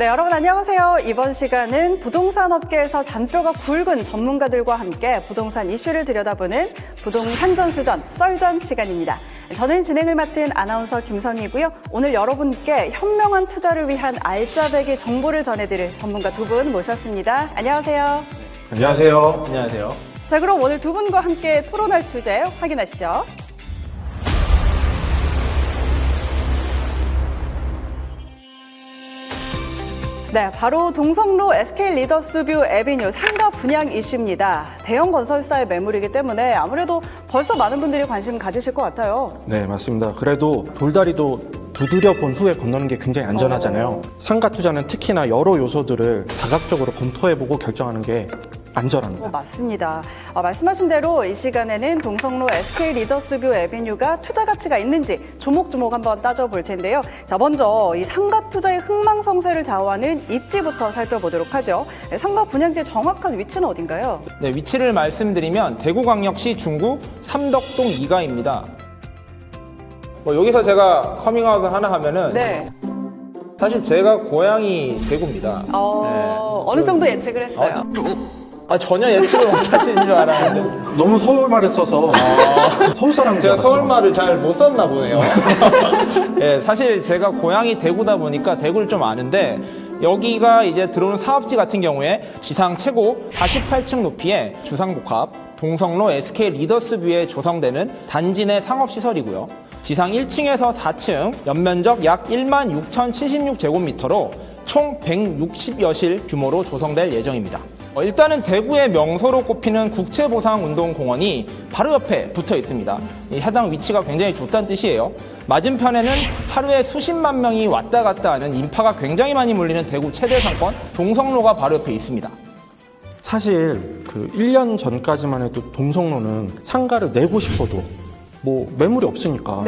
네, 여러분 안녕하세요. 이번 시간은 부동산 업계에서 잔뼈가 굵은 전문가들과 함께 부동산 이슈를 들여다보는 부동산 전수전 썰전 시간입니다. 저는 진행을 맡은 아나운서 김선희고요. 오늘 여러분께 현명한 투자를 위한 알짜배기 정보를 전해드릴 전문가 두 분 모셨습니다. 안녕하세요. 안녕하세요. 안녕하세요. 자, 그럼 오늘 두 분과 함께 토론할 주제 확인하시죠. 네, 바로 동성로 SK 리더스뷰 에비뉴 상가 분양 이슈입니다. 대형 건설사의 매물이기 때문에 아무래도 벌써 많은 분들이 관심 가지실 것 같아요. 네, 맞습니다. 그래도 돌다리도 두드려 본 후에 건너는 게 굉장히 안전하잖아요. 상가 투자는 특히나 여러 요소들을 다각적으로 검토해보고 결정하는 게 안전합니다. 맞습니다. 말씀하신 대로 이 시간에는 동성로 SK 리더스뷰 에비뉴가 투자 가치가 있는지 조목조목 한번 따져볼 텐데요. 자, 먼저 이 상가 투자의 흥망성쇠를 좌우하는 입지부터 살펴보도록 하죠. 상가 분양지의 정확한 위치는 어딘가요? 네, 위치를 말씀드리면 대구광역시 중구 삼덕동 2가입니다. 여기서 제가 커밍아웃을 하나 하면은 네. 사실 제가 고향이 대구입니다. 어느 정도 예측을 했어요. 전혀 예측을 못 하시는 줄 알았는데 너무 서울말을 써서 서울 사람인 줄 제가 알았어요. 서울말을 잘 못 썼나 보네요. 네, 사실 제가 고향이 대구다 보니까 대구를 좀 아는데 여기가 이제 들어오는 사업지 같은 경우에 지상 최고 48층 높이의 주상복합 동성로 SK 리더스뷰에 조성되는 단지 내 상업시설이고요. 지상 1층에서 4층 연면적 약 16,076제곱미터로 총 160여실 규모로 조성될 예정입니다. 일단은 대구의 명소로 꼽히는 국채보상운동공원이 바로 옆에 붙어 있습니다. 이 해당 위치가 굉장히 좋다는 뜻이에요. 맞은편에는 하루에 수십만 명이 왔다 갔다 하는 인파가 굉장히 많이 몰리는 대구 최대 상권 동성로가 바로 옆에 있습니다. 사실 그 1년 전까지만 해도 동성로는 상가를 내고 싶어도 매물이 없으니까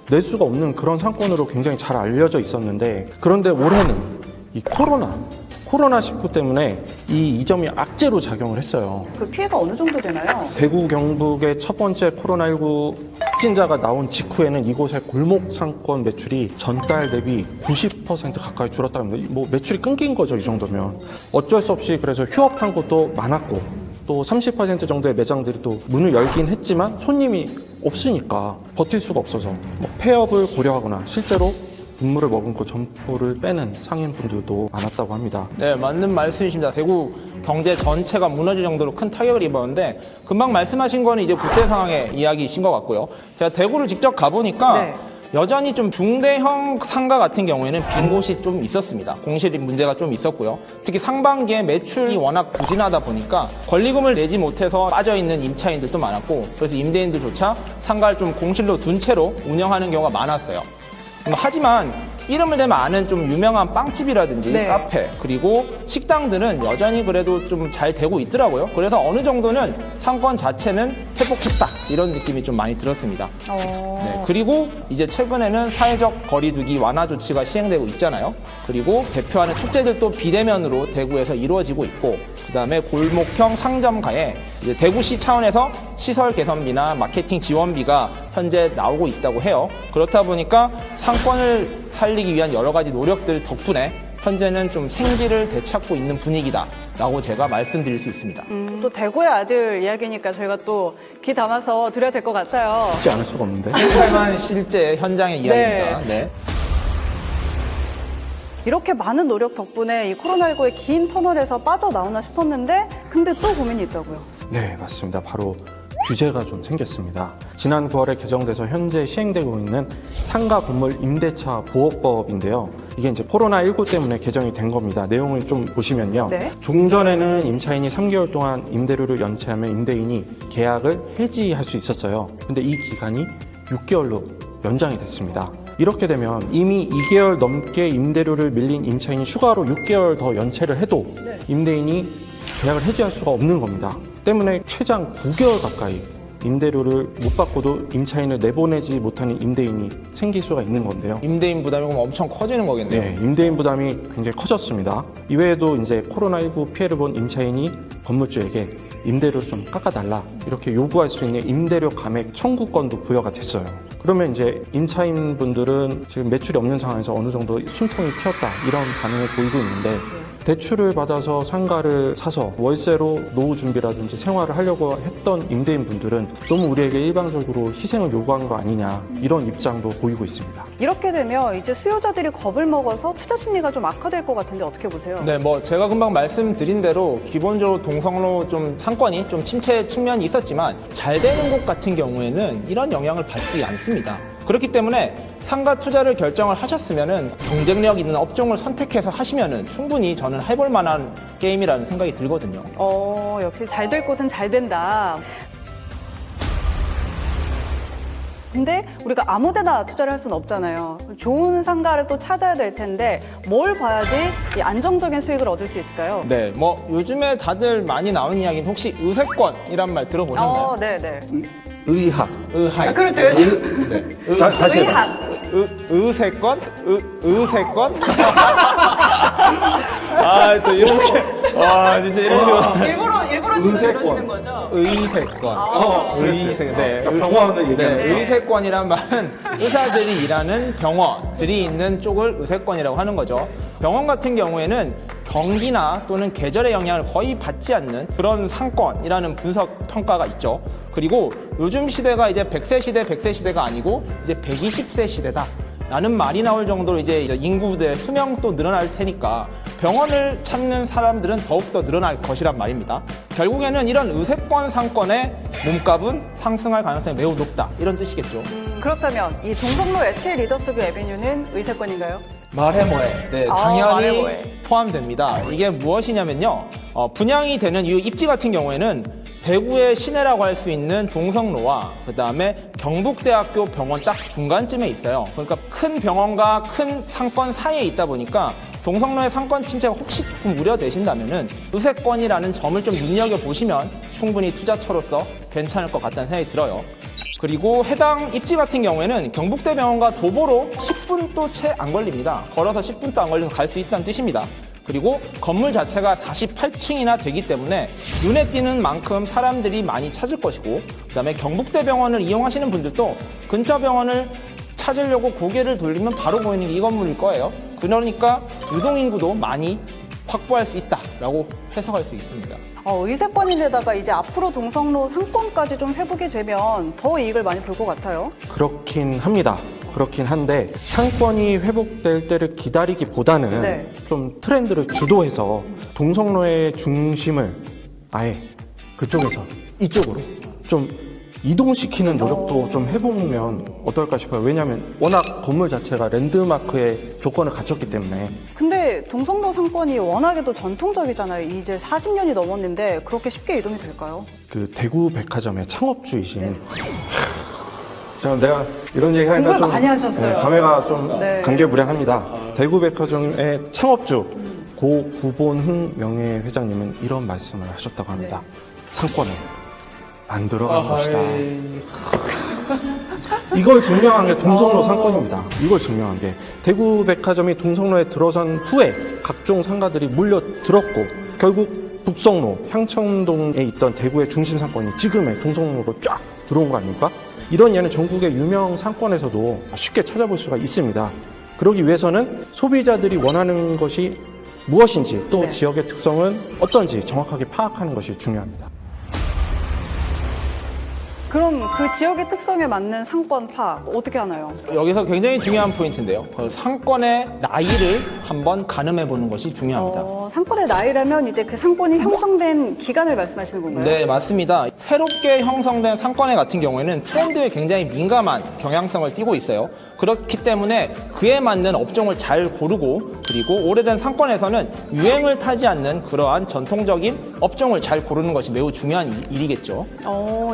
낼 수가 없는 그런 상권으로 굉장히 잘 알려져 있었는데, 그런데 올해는 이 코로나19 때문에 이 점이 악재로 작용을 했어요. 그 피해가 어느 정도 되나요? 대구 경북의 첫 번째 코로나19 확진자가 나온 직후에는 이곳의 골목 상권 매출이 전달 대비 90% 가까이 줄었다고 합니다. 매출이 끊긴 거죠, 이 정도면. 어쩔 수 없이 그래서 휴업한 곳도 많았고, 또 30% 정도의 매장들이 또 문을 열긴 했지만 손님이 없으니까 버틸 수가 없어서 폐업을 고려하거나 실제로 분물을 머금고 점포를 빼는 상인분들도 많았다고 합니다. 네, 맞는 말씀이십니다. 대구 경제 전체가 무너질 정도로 큰 타격을 입었는데, 금방 말씀하신 거는 이제 국대 상황의 이야기이신 것 같고요. 제가 대구를 직접 가보니까 여전히 좀 중대형 상가 같은 경우에는 빈 곳이 좀 있었습니다. 공실 문제가 좀 있었고요. 특히 상반기에 매출이 워낙 부진하다 보니까 권리금을 내지 못해서 빠져있는 임차인들도 많았고, 그래서 임대인들조차 상가를 좀 공실로 둔 채로 운영하는 경우가 많았어요. 하지만 이름을 대면 아는 좀 유명한 빵집이라든지 카페, 그리고 식당들은 여전히 그래도 좀 잘 되고 있더라고요. 그래서 어느 정도는 상권 자체는 회복했다, 이런 느낌이 좀 많이 들었습니다. 네, 그리고 이제 최근에는 사회적 거리두기 완화 조치가 시행되고 있잖아요. 그리고 대표하는 축제들도 비대면으로 대구에서 이루어지고 있고, 그 다음에 골목형 상점가에 이제 대구시 차원에서 시설 개선비나 마케팅 지원비가 현재 나오고 있다고 해요. 그렇다 보니까 상권을 살리기 위한 여러 가지 노력들 덕분에 현재는 좀 생기를 되찾고 있는 분위기다라고 제가 말씀드릴 수 있습니다. 또 대구의 아들 이야기니까 저희가 또 귀 담아서 드려야 될 것 같아요. 쉽지 않을 수가 없는데. 하지만 실제 현장의 이야기입니다. 네. 이렇게 많은 노력 덕분에 이 코로나19의 긴 터널에서 빠져나오나 싶었는데, 근데 또 고민이 있다고요. 네, 맞습니다. 바로 규제가 좀 생겼습니다. 지난 9월에 개정돼서 현재 시행되고 있는 상가 건물 임대차 보호법인데요. 이게 이제 코로나19 때문에 개정이 된 겁니다. 내용을 좀 보시면요. 종전에는 임차인이 3개월 동안 임대료를 연체하면 임대인이 계약을 해지할 수 있었어요. 근데 이 기간이 6개월로 연장이 됐습니다. 이렇게 되면 이미 2개월 넘게 임대료를 밀린 임차인이 추가로 6개월 더 연체를 해도 임대인이 계약을 해지할 수가 없는 겁니다. 때문에 최장 9개월 가까이 임대료를 못 받고도 임차인을 내보내지 못하는 임대인이 생길 수가 있는 건데요. 임대인 부담이 그럼 엄청 커지는 거겠네요. 네, 임대인 부담이 굉장히 커졌습니다. 이외에도 이제 코로나19 피해를 본 임차인이 건물주에게 임대료를 좀 깎아달라 이렇게 요구할 수 있는 임대료 감액 청구권도 부여가 됐어요. 그러면 이제 임차인분들은 지금 매출이 없는 상황에서 어느 정도 숨통이 피었다 이런 반응을 보이고 있는데 대출을 받아서 상가를 사서 월세로 노후 준비라든지 생활을 하려고 했던 임대인분들은 너무 우리에게 일방적으로 희생을 요구한 거 아니냐 이런 입장도 보이고 있습니다. 이렇게 되면 이제 수요자들이 겁을 먹어서 투자 심리가 좀 악화될 것 같은데 어떻게 보세요? 네, 뭐 제가 금방 말씀드린 대로 기본적으로 동성로 좀 상권이 좀 침체 측면이 있었지만 잘 되는 곳 같은 경우에는 이런 영향을 받지 않습니다. 그렇기 때문에 상가 투자를 결정을 하셨으면은 경쟁력 있는 업종을 선택해서 하시면은 충분히 저는 해볼 만한 게임이라는 생각이 들거든요. 역시 잘 될 곳은 잘 된다. 근데 우리가 아무데나 투자를 할 수는 없잖아요. 좋은 상가를 또 찾아야 될 텐데 뭘 봐야지 이 안정적인 수익을 얻을 수 있을까요? 네, 뭐 요즘에 다들 많이 나오는 이야기는 혹시 의세권이란 말 들어보셨나요? 네네. 의학. 의학. 그렇죠, 그렇죠. 네. 다시 해봐. 의학. 의세권? 의세권? 또 이렇게. 진짜 이런 일부러 지금 그러시는 거죠? 의세권. 의세권. 네. 그러니까 병원을 네. 얘기하는 의세권이란 말은 의사들이 일하는 병원들이 있는 쪽을 의세권이라고 하는 거죠. 병원 같은 경우에는 경기나 또는 계절의 영향을 거의 받지 않는 그런 상권이라는 분석 평가가 있죠. 그리고 요즘 시대가 이제 100세 시대가 아니고 이제 120세 시대다. 라는 말이 나올 정도로 이제 인구들의 수명도 늘어날 테니까 병원을 찾는 사람들은 더욱더 늘어날 것이란 말입니다. 결국에는 이런 의세권 상권의 몸값은 상승할 가능성이 매우 높다. 이런 뜻이겠죠. 그렇다면 이 동성로 SK 리더스뷰 에비뉴는 의세권인가요? 말해 뭐해. 네, 말해 당연히 뭐해. 포함됩니다. 이게 무엇이냐면요. 분양이 되는 이 입지 같은 경우에는 대구의 시내라고 할 수 있는 동성로와 그다음에 경북대학교 병원 딱 중간쯤에 있어요. 그러니까 큰 병원과 큰 상권 사이에 있다 보니까 동성로의 상권 침체가 혹시 조금 우려되신다면은 의세권이라는 점을 좀 눈여겨보시면 충분히 투자처로서 괜찮을 것 같다는 생각이 들어요. 그리고 해당 입지 같은 경우에는 경북대병원과 도보로 10분도 채 안 걸립니다. 걸어서 10분도 안 걸려서 갈 수 있다는 뜻입니다. 그리고 건물 자체가 48층이나 되기 때문에 눈에 띄는 만큼 사람들이 많이 찾을 것이고 그다음에 경북대병원을 이용하시는 분들도 근처 병원을 찾으려고 고개를 돌리면 바로 보이는 게 이 건물일 거예요. 그러니까 유동인구도 많이 확보할 수 있다라고 해석할 수 있습니다. 의세권인데다가 이제 앞으로 동성로 상권까지 좀 회복이 되면 더 이익을 많이 볼 것 같아요. 그렇긴 합니다. 그렇긴 한데 상권이 회복될 때를 기다리기보다는 네. 좀 트렌드를 주도해서 동성로의 중심을 아예 그쪽에서 이쪽으로 좀 이동시키는 노력도 좀 해보면 어떨까 싶어요. 왜냐하면 워낙 건물 자체가 랜드마크의 조건을 갖췄기 때문에. 근데 동성로 상권이 워낙에도 전통적이잖아요. 이제 40년이 넘었는데 그렇게 쉽게 이동이 될까요? 그 대구 백화점의 창업주이신 자, 내가 이런 얘기 하니까 공부를 좀 많이 하셨어요. 감회가 좀 네. 감개무량합니다. 대구 백화점의 창업주 고 구본흥 명예회장님은 이런 말씀을 하셨다고 합니다. 상권을 만들어간 것이다. 이걸 증명한 게 동성로 상권입니다. 이걸 증명한 게 대구 백화점이 동성로에 들어선 후에 각종 상가들이 몰려들었고 결국 북성로, 향천동에 있던 대구의 중심 상권이 지금의 동성로로 쫙 들어온 거 아닙니까? 이런 예는 전국의 유명 상권에서도 쉽게 찾아볼 수가 있습니다. 그러기 위해서는 소비자들이 원하는 것이 무엇인지 또 네. 지역의 특성은 어떤지 정확하게 파악하는 것이 중요합니다. 그럼 그 지역의 특성에 맞는 상권 파악 어떻게 하나요? 여기서 굉장히 중요한 포인트인데요. 그 상권의 나이를 한번 가늠해 보는 것이 중요합니다. 상권의 나이라면 이제 그 상권이 형성된 기간을 말씀하시는 건가요? 네, 맞습니다. 새롭게 형성된 상권회 같은 경우에는 트렌드에 굉장히 민감한 경향성을 띠고 있어요. 그렇기 때문에 그에 맞는 업종을 잘 고르고 그리고 오래된 상권에서는 유행을 타지 않는 그러한 전통적인 업종을 잘 고르는 것이 매우 중요한 일이겠죠.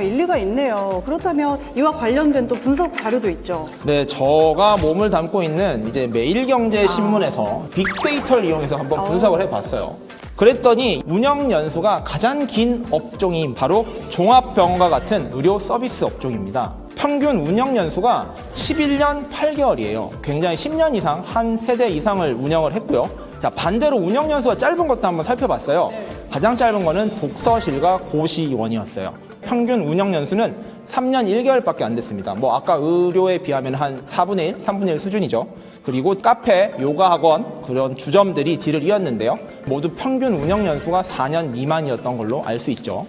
일리가 있네요. 그렇다면 이와 관련된 또 분석 자료도 있죠. 네, 제가 몸을 담고 있는 이제 매일경제신문에서 빅데이터를 이용해서 한번 분석을 해봤어요. 그랬더니 운영 연수가 가장 긴 업종이 바로 종합병원과 같은 의료 서비스 업종입니다. 평균 운영 연수가 11년 8개월이에요. 굉장히 10년 이상, 한 세대 이상을 운영을 했고요. 자, 반대로 운영 연수가 짧은 것도 한번 살펴봤어요. 가장 짧은 거는 독서실과 고시원이었어요. 평균 운영 연수는 3년 1개월밖에 안 됐습니다. 뭐 아까 의료에 비하면 한 4분의 1, 3분의 1 수준이죠. 그리고 카페, 요가 학원 그런 주점들이 뒤를 이었는데요. 모두 평균 운영 연수가 4년 미만이었던 걸로 알 수 있죠.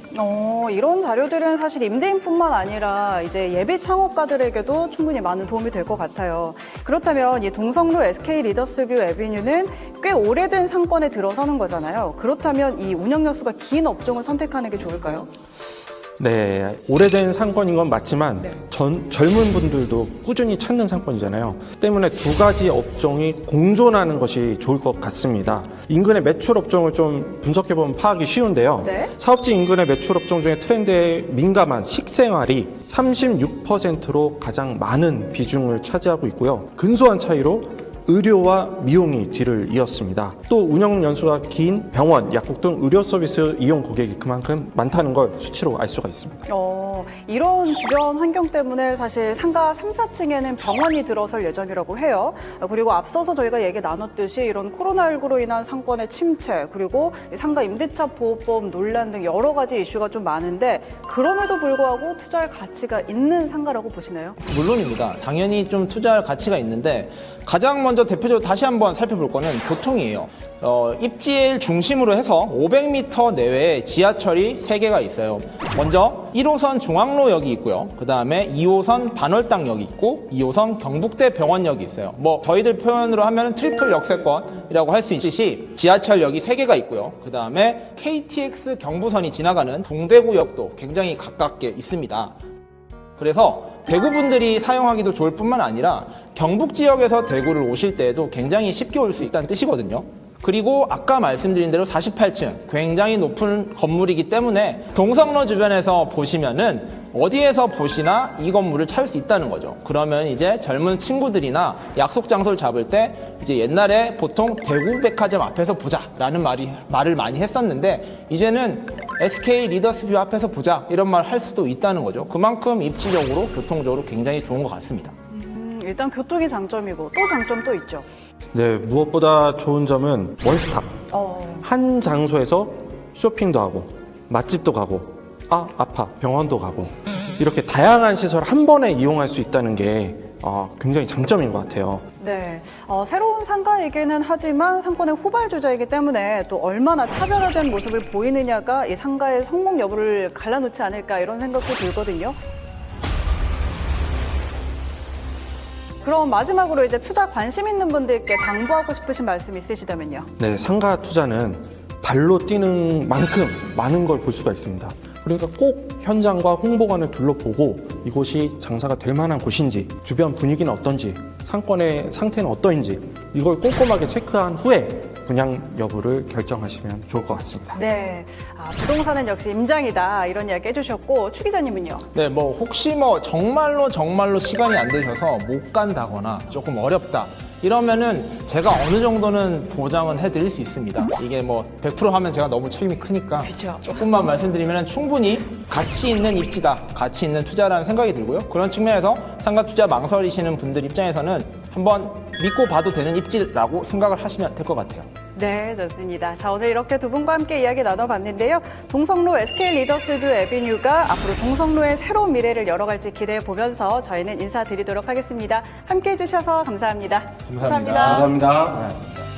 이런 자료들은 사실 임대인뿐만 아니라 이제 예비 창업가들에게도 충분히 많은 도움이 될 것 같아요. 그렇다면 이 동성로 SK 리더스뷰 에비뉴는 꽤 오래된 상권에 들어서는 거잖아요. 그렇다면 이 운영 연수가 긴 업종을 선택하는 게 좋을까요? 네, 오래된 상권인 건 맞지만 젊은 분들도 꾸준히 찾는 상권이잖아요. 때문에 두 가지 업종이 공존하는 것이 좋을 것 같습니다. 인근의 매출 업종을 좀 분석해보면 파악이 쉬운데요. 네. 사업지 인근의 매출 업종 중에 트렌드에 민감한 식생활이 36%로 가장 많은 비중을 차지하고 있고요. 근소한 차이로 의료와 미용이 뒤를 이었습니다. 또 운영 연수가 긴 병원, 약국 등 의료 서비스 이용 고객이 그만큼 많다는 걸 수치로 알 수가 있습니다. 이런 주변 환경 때문에 사실 상가 3, 4층에는 병원이 들어설 예정이라고 해요. 그리고 앞서서 저희가 얘기 나눴듯이 이런 코로나19로 인한 상권의 침체, 그리고 상가 임대차 보호법 논란 등 여러 가지 이슈가 좀 많은데 그럼에도 불구하고 투자할 가치가 있는 상가라고 보시나요? 물론입니다. 당연히 좀 투자할 가치가 있는데 가장 먼저 대표적으로 다시 한번 살펴볼 거는 교통이에요. 입지를 중심으로 해서 500m 내외에 지하철이 3개가 있어요. 먼저 1호선 중앙로역이 있고요. 그 다음에 2호선 반월당역이 있고 2호선 경북대 병원역이 있어요. 뭐 저희들 표현으로 하면 트리플 역세권이라고 할 수 있듯이 지하철역이 3개가 있고요. 그 다음에 KTX 경부선이 지나가는 동대구역도 굉장히 가깝게 있습니다. 그래서 대구 분들이 사용하기도 좋을 뿐만 아니라 경북 지역에서 대구를 오실 때에도 굉장히 쉽게 올 수 있다는 뜻이거든요. 그리고 아까 말씀드린 대로 48층 굉장히 높은 건물이기 때문에 동성로 주변에서 보시면은 어디에서 보시나 이 건물을 찾을 수 있다는 거죠. 그러면 이제 젊은 친구들이나 약속 장소를 잡을 때 이제 옛날에 보통 대구백화점 앞에서 보자라는 말을 많이 했었는데 이제는 SK 리더스뷰 앞에서 보자 이런 말 할 수도 있다는 거죠. 그만큼 입지적으로 교통적으로 굉장히 좋은 것 같습니다. 일단 교통이 장점이고 또 장점도 있죠. 네, 무엇보다 좋은 점은 원스톱. 한 장소에서 쇼핑도 하고 맛집도 가고 아파 병원도 가고 이렇게 다양한 시설 한 번에 이용할 수 있다는 게 굉장히 장점인 것 같아요. 네, 새로운 상가이기는 하지만 상권의 후발주자이기 때문에 또 얼마나 차별화된 모습을 보이느냐가 이 상가의 성공 여부를 갈라놓지 않을까 이런 생각도 들거든요. 그럼 마지막으로 이제 투자 관심 있는 분들께 당부하고 싶으신 말씀 있으시다면요. 네, 상가 투자는 발로 뛰는 만큼 많은 걸 볼 수가 있습니다. 그러니까 꼭 현장과 홍보관을 둘러보고 이곳이 장사가 될 만한 곳인지, 주변 분위기는 어떤지, 상권의 상태는 어떠인지 이걸 꼼꼼하게 체크한 후에 분양 여부를 결정하시면 좋을 것 같습니다. 네, 부동산은 역시 임장이다 이런 이야기 해주셨고 추 기자님은요? 네, 뭐 혹시 정말로 시간이 안 되셔서 못 간다거나 조금 어렵다 이러면은 제가 어느 정도는 보장은 해드릴 수 있습니다. 이게 뭐 100% 하면 제가 너무 책임이 크니까 그렇죠. 조금만 말씀드리면 충분히 가치 있는 입지다, 가치 있는 투자라는 생각이 들고요. 그런 측면에서 상가 투자 망설이시는 분들 입장에서는 한번 믿고 봐도 되는 입지라고 생각을 하시면 될 것 같아요. 네, 좋습니다. 자, 오늘 이렇게 두 분과 함께 이야기 나눠봤는데요. 동성로 SK 리더스뷰 에비뉴가 앞으로 동성로의 새로운 미래를 열어갈지 기대해 보면서 저희는 인사드리도록 하겠습니다. 함께해 주셔서 감사합니다. 감사합니다. 감사합니다. 네.